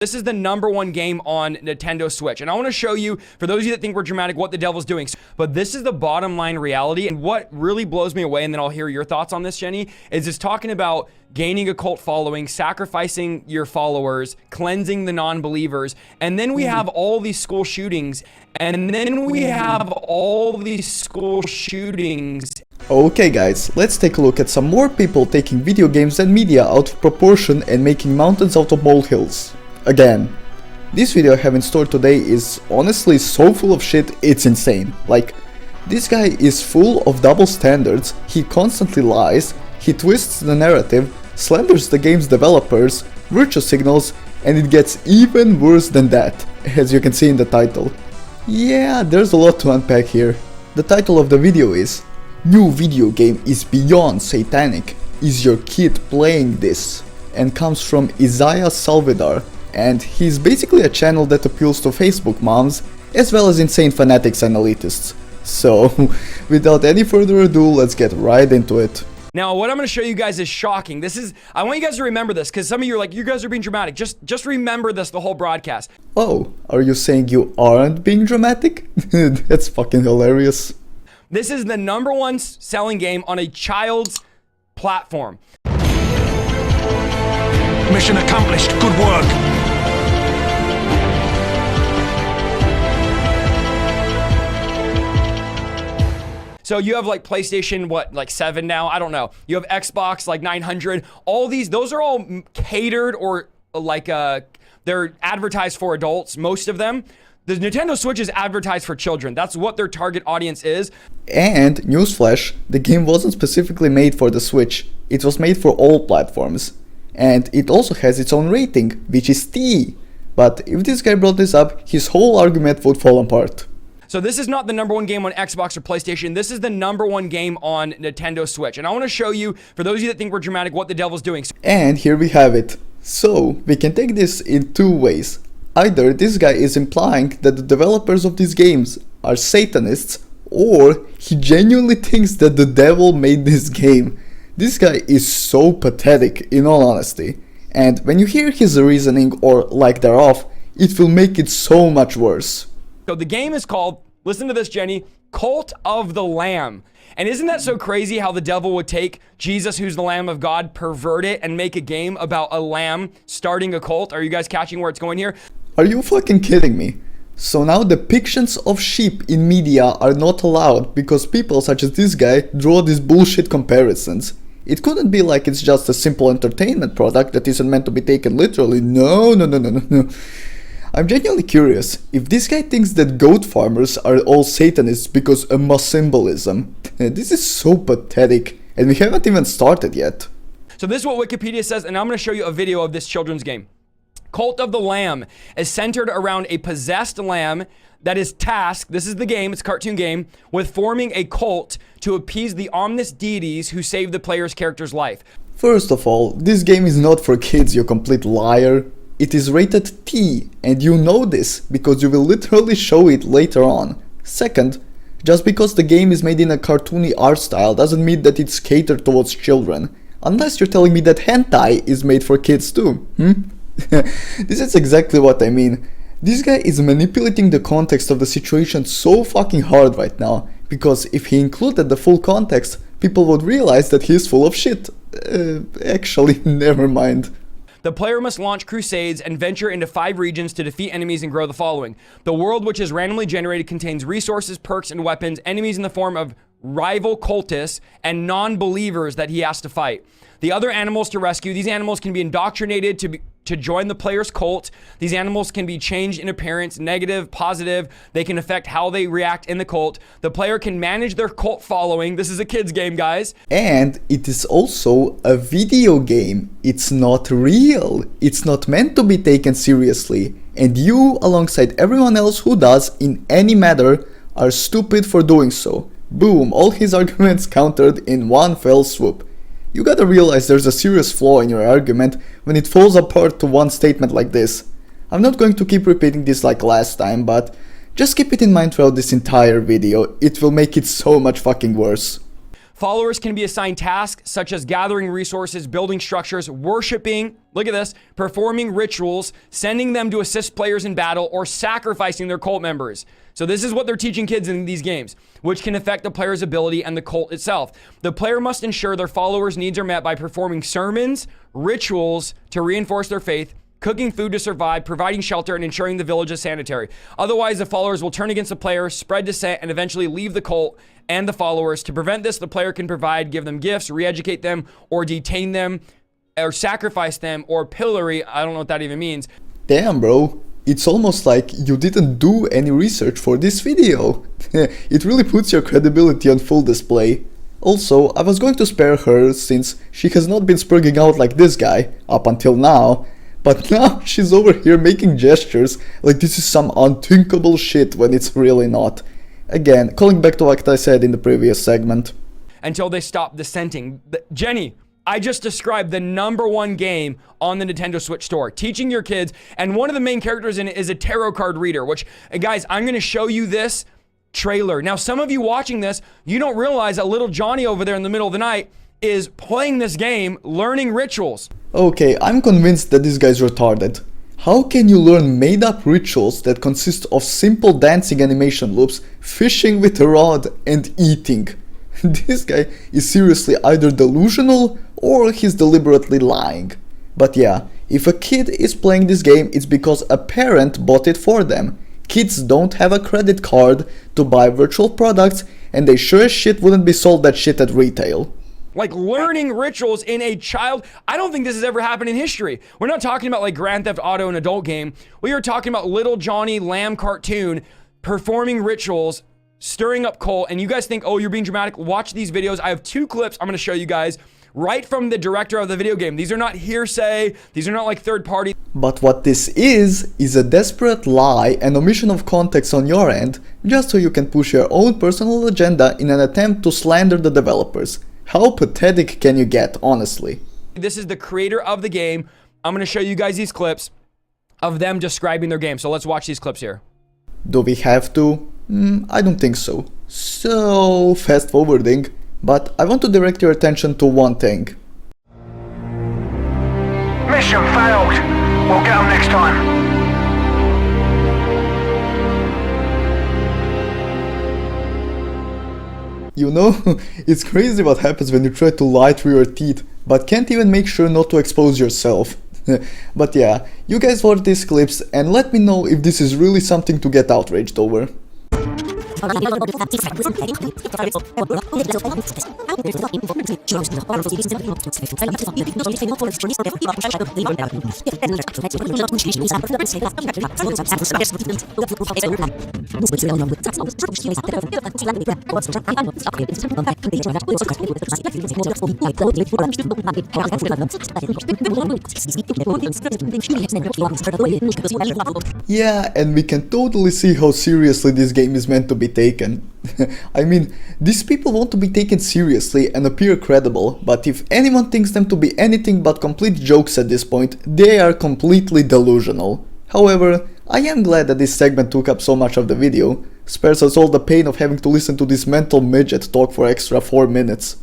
This is the #1 game on Nintendo Switch. And I want to show you, for those of you that think we're dramatic, what the devil's doing. But this is the bottom line reality. And what really blows me away, and then I'll hear your thoughts on this, Jenny, is it's talking about gaining a cult following, sacrificing your followers, cleansing the non-believers. And then we have all these school shootings. Okay guys, let's take a look at some more people taking video games and media out of proportion and making mountains out of molehills. Again, this video I have in store today is honestly so full of shit, it's insane. Like, this guy is full of double standards, he constantly lies, he twists the narrative, slanders the game's developers, virtue signals, and it gets even worse than that, as you can see in the title. Yeah, there's a lot to unpack here. The title of the video is "New video game is beyond satanic. Is your kid playing this?" and comes from IsaiahSaldivar, and he's basically a channel that appeals to Facebook moms as well as insane fanatics and elitists. So, without any further ado, let's get right into it. Now, what I'm going to show you guys is shocking. I want you guys to remember this, because some of you are like, you guys are being dramatic. Just remember this the whole broadcast. Oh, are you saying you aren't being dramatic? That's fucking hilarious. This is the #1 selling game on a child's platform. Mission accomplished. Good work. So you have like PlayStation, what, like 7 now? I don't know. You have Xbox, like 900. All these, those are all catered or like, they're advertised for adults, most of them. The Nintendo Switch is advertised for children. That's what their target audience is. And, newsflash, the game wasn't specifically made for the Switch. It was made for all platforms. And it also has its own rating, which is T. But if this guy brought this up, his whole argument would fall apart. So this is not the #1 game on Xbox or PlayStation. This is the #1 game on Nintendo Switch. And I want to show you, for those of you that think we're dramatic, what the devil's doing. And here we have it. So, we can take this in two ways. Either this guy is implying that the developers of these games are Satanists, or he genuinely thinks that the devil made this game. This guy is so pathetic, in all honesty. And when you hear his reasoning or lack thereof, it will make it so much worse. So the game is called, listen to this, Jenny, Cult of the Lamb. And isn't that so crazy how the devil would take Jesus, who's the Lamb of God, pervert it, and make a game about a lamb starting a cult? Are you guys catching where it's going here? Are you fucking kidding me? So now depictions of sheep in media are not allowed because people such as this guy draw these bullshit comparisons. It couldn't be like it's just a simple entertainment product that isn't meant to be taken literally. No. I'm genuinely curious if this guy thinks that goat farmers are all Satanists because of mass symbolism. This is so pathetic, and we haven't even started yet. So this is what Wikipedia says, and I'm going to show you a video of this children's game. Cult of the Lamb is centered around a possessed lamb that is tasked, this is the game, it's a cartoon game, with forming a cult to appease the ominous deities who save the player's character's life. First of all, this game is not for kids, you complete liar. It is rated T, and you know this because you will literally show it later on. Second, just because the game is made in a cartoony art style doesn't mean that it's catered towards children. Unless you're telling me that hentai is made for kids too, This is exactly what I mean. This guy is manipulating the context of the situation so fucking hard right now, because if he included the full context, people would realize that he is full of shit. Actually, never mind. The player must launch crusades and venture into 5 regions to defeat enemies and grow the following. The world, which is randomly generated, contains resources, perks, and weapons, enemies in the form of rival cultists, and non-believers that he has to fight. The other animals to rescue, these animals can be indoctrinated to join the player's cult. These animals can be changed in appearance, negative, positive. They can affect how they react in the cult. The player can manage their cult following. This is a kid's game, guys. And it is also a video game. It's not real. It's not meant to be taken seriously. And you, alongside everyone else who does in any matter, are stupid for doing so. Boom, all his arguments countered in one fell swoop. You gotta realize there's a serious flaw in your argument when it falls apart to one statement like this. I'm not going to keep repeating this like last time, but just keep it in mind throughout this entire video, it will make it so much fucking worse. Followers can be assigned tasks such as gathering resources, building structures, worshiping, look at this, performing rituals, sending them to assist players in battle, or sacrificing their cult members. So this is what they're teaching kids in these games, which can affect the player's ability and the cult itself. The player must ensure their followers' needs are met by performing sermons, rituals to reinforce their faith, cooking food to survive, providing shelter, and ensuring the village is sanitary. Otherwise, the followers will turn against the player, spread dissent, and eventually leave the cult and the followers. To prevent this, the player can give them gifts, re-educate them, or detain them, or sacrifice them, or pillory. I don't know what that even means. Damn, bro. It's almost like you didn't do any research for this video. It really puts your credibility on full display. Also, I was going to spare her since she has not been sprugging out like this guy up until now. But now she's over here making gestures like this is some unthinkable shit when it's really not. Again, calling back to what I said in the previous segment. Until they stop dissenting. Jenny, I just described the #1 game on the Nintendo Switch store, teaching your kids, and one of the main characters in it is a tarot card reader, which, guys, I'm going to show you this trailer. Now, some of you watching this, you don't realize that little Johnny over there in the middle of the night is playing this game, learning rituals. Okay, I'm convinced that this guy's retarded. How can you learn made-up rituals that consist of simple dancing animation loops, fishing with a rod, and eating? This guy is seriously either delusional or he's deliberately lying. But yeah, if a kid is playing this game, it's because a parent bought it for them. Kids don't have a credit card to buy virtual products, and they sure as shit wouldn't be sold that shit at retail. Like learning rituals in a child. I don't think this has ever happened in history. We're not talking about like Grand Theft Auto, an adult game. We are talking about little Johnny Lamb cartoon performing rituals, stirring up cult. And you guys think, oh, you're being dramatic. Watch these videos. I have 2 clips I'm going to show you guys right from the director of the video game. These are not hearsay. These are not like third party. But what this is a desperate lie and omission of context on your end, just so you can push your own personal agenda in an attempt to slander the developers. How pathetic can you get, honestly? This is the creator of the game. I'm going to show you guys these clips of them describing their game. So let's watch these clips here. Do we have to? I don't think so. So, fast forwarding. But I want to direct your attention to one thing. Mission failed. We'll get them next time. You know, it's crazy what happens when you try to lie through your teeth, but can't even make sure not to expose yourself. But yeah, you guys watch these clips and let me know if this is really something to get outraged over. Yeah, and we can totally see how seriously this game is meant to be taken. I mean, these people want to be taken seriously and appear credible, but if anyone thinks them to be anything but complete jokes at this point, they are completely delusional. However, I am glad that this segment took up so much of the video, spares us all the pain of having to listen to this mental midget talk for extra 4 minutes.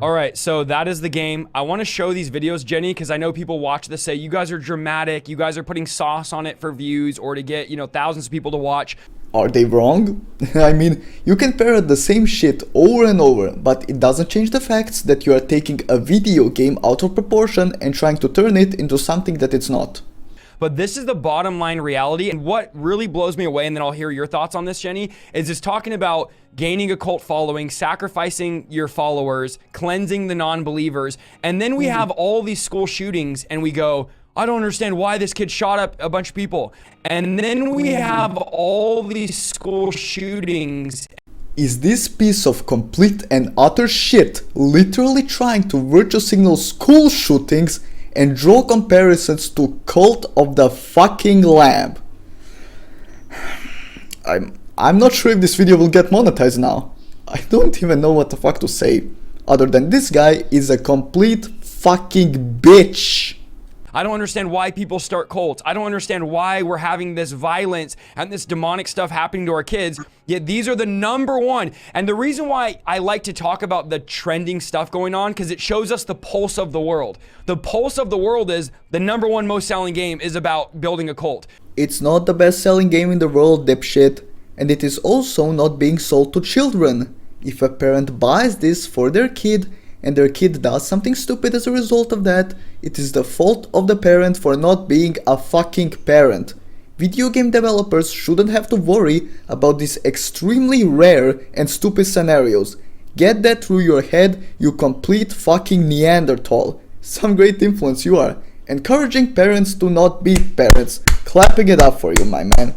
All right, so that is the game. I want to show these videos, Jenny, because I know people watch this say, you guys are dramatic, you guys are putting sauce on it for views or to get, thousands of people to watch. Are they wrong? I mean, you can parrot the same shit over and over, but it doesn't change the facts that you are taking a video game out of proportion and trying to turn it into something that it's not. But this is the bottom line reality, and what really blows me away, and then I'll hear your thoughts on this, Jenny, is just talking about gaining a cult following, sacrificing your followers, cleansing the non-believers, and then we have all these school shootings, and we go, I don't understand why this kid shot up a bunch of people. And then we have all these school shootings. Is this piece of complete and utter shit literally trying to virtue signal school shootings and draw comparisons to Cult of the fucking Lamb? I'm not sure if this video will get monetized now. I don't even know what the fuck to say, other than this guy is a complete fucking bitch. I don't understand why people start cults. I don't understand why we're having this violence and this demonic stuff happening to our kids. Yet these are the number one. And the reason why I like to talk about the trending stuff going on, because it shows us the pulse of the world. The pulse of the world is the number one most selling game is about building a cult. It's not the best selling game in the world, dipshit. And it is also not being sold to children. If a parent buys this for their kid, and their kid does something stupid as a result of that, it is the fault of the parent for not being a fucking parent. Video game developers shouldn't have to worry about these extremely rare and stupid scenarios. Get that through your head, you complete fucking Neanderthal. Some great influence you are. Encouraging parents to not be parents. Clapping it up for you, my man.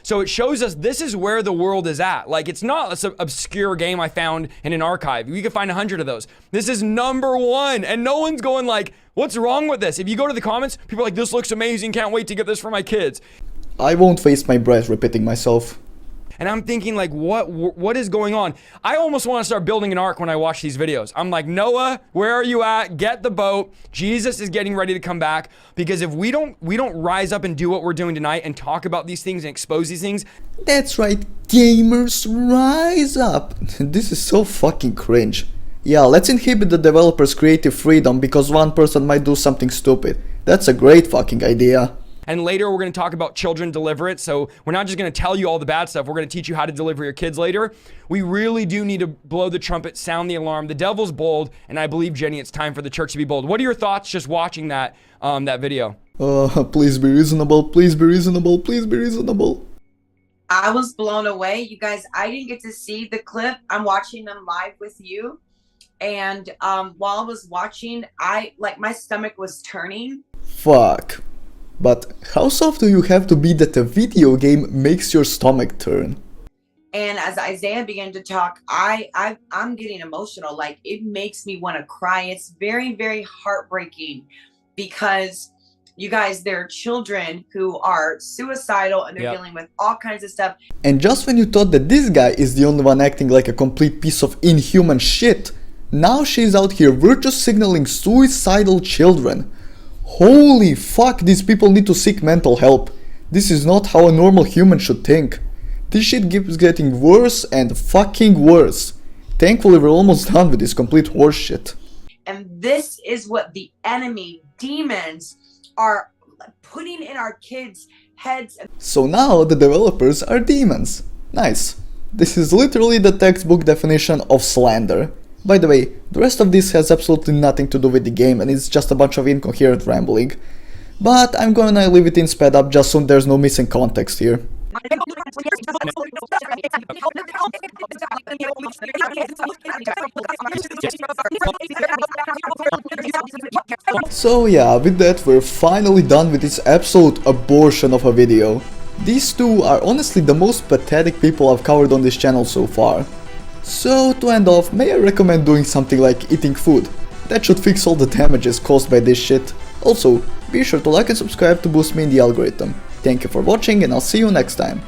So it shows us this is where the world is at. Like, it's not some obscure game I found in an archive. You can find 100 of those. This is number one, and no one's going like, what's wrong with this? If you go to the comments, people are like, this looks amazing, can't wait to get this for my kids. I won't waste my breath repeating myself. And I'm thinking like, what is going on? I almost want to start building an ark when I watch these videos. I'm like, Noah, where are you at? Get the boat. Jesus is getting ready to come back. Because if we don't rise up and do what we're doing tonight and talk about these things and expose these things. That's right, gamers, rise up. This is so fucking cringe. Yeah, let's inhibit the developers' creative freedom because one person might do something stupid. That's a great fucking idea. And later we're going to talk about children deliverance. So we're not just going to tell you all the bad stuff. We're going to teach you how to deliver your kids later. We really do need to blow the trumpet, sound the alarm. The devil's bold. And I believe, Jenny, it's time for the church to be bold. What are your thoughts just watching that video? Please be reasonable. Please be reasonable. Please be reasonable. I was blown away. You guys, I didn't get to see the clip. I'm watching them live with you. And while I was watching, my stomach was turning. Fuck. But how soft do you have to be that a video game makes your stomach turn? And as Isaiah began to talk, I'm getting emotional. Like, it makes me want to cry. It's very, very heartbreaking because you guys, there are children who are suicidal and they're dealing with all kinds of stuff. And just when you thought that this guy is the only one acting like a complete piece of inhuman shit, now she's out here virtue signaling suicidal children. Holy fuck, these people need to seek mental help. This is not how a normal human should think. This shit keeps getting worse and fucking worse. Thankfully we're almost done with this complete horseshit. And this is what the enemy, demons, are putting in our kids' heads. So now the developers are demons. Nice. This is literally the textbook definition of slander. By the way, the rest of this has absolutely nothing to do with the game and it's just a bunch of incoherent rambling. But I'm gonna leave it in sped up just so there's no missing context here. So yeah, with that we're finally done with this absolute abortion of a video. These two are honestly the most pathetic people I've covered on this channel so far. So to end off, may I recommend doing something like eating food? That should fix all the damages caused by this shit. Also, be sure to like and subscribe to boost me in the algorithm. Thank you for watching and I'll see you next time.